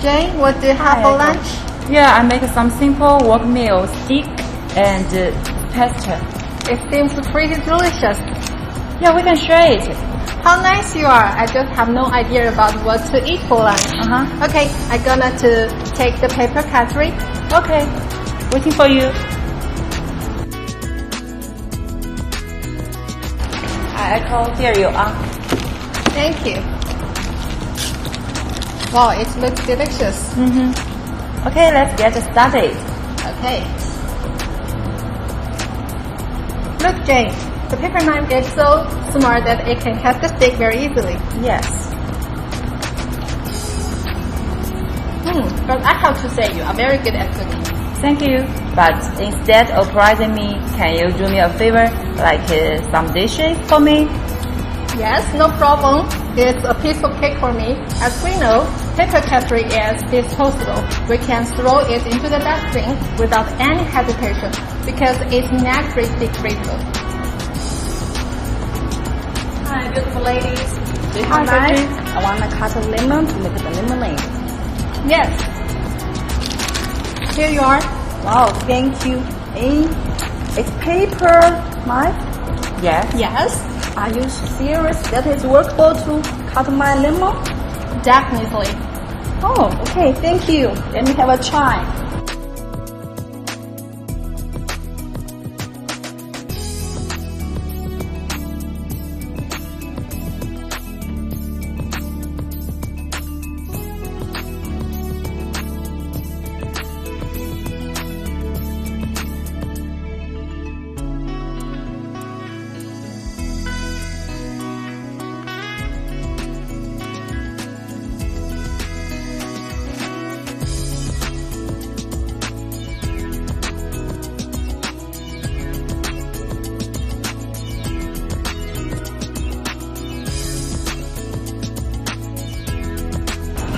Jane, what do you have for lunch? Yeah, I make some simple work meal, steak and pasta. It seems pretty delicious. Yeah, we can share it. How nice you are. I just have no idea about what to eat for lunch. Okay, I'm gonna to take the paper cutlery. Okay, waiting for you. Hi, Echo. Here you are. Thank you. Wow, it looks delicious. Okay, let's get started. Okay. Look, Jane, the paper knife is so smart that it can cut the steak very easily. Yes. But I have to say you are very good at cooking. Thank you. But instead of praising me, can you do me a favor, like some dishes for me? Yes, no problem. It's a piece of cake for me. As we know, paper cutlery is disposable. We can throw it into the dustbin without any hesitation because it's naturally degradable. Hi, beautiful ladies. Do you Hi, have knife? Sophie. I want to cut a lemon to make the lemonade. Yes. Here you are. Wow, thank you. It's paper knife? Yes. Yes, Are you serious that it's workable to cut my lemon? definitely. Oh, okay, thank you. Let me have a try.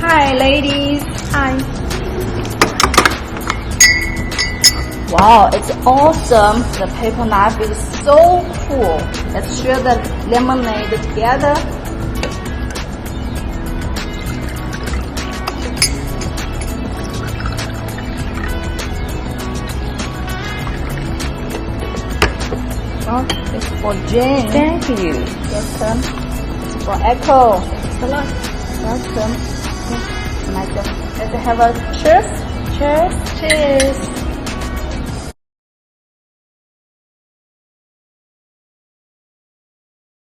Hi, ladies. Hi. Wow, it's awesome. The paper knife is so cool. Let's share the lemonade together. Oh, it's for Jane. Thank you. Welcome. It's for Echo. Hello. Welcome. Let's have a cheers. Cheers. Cheers.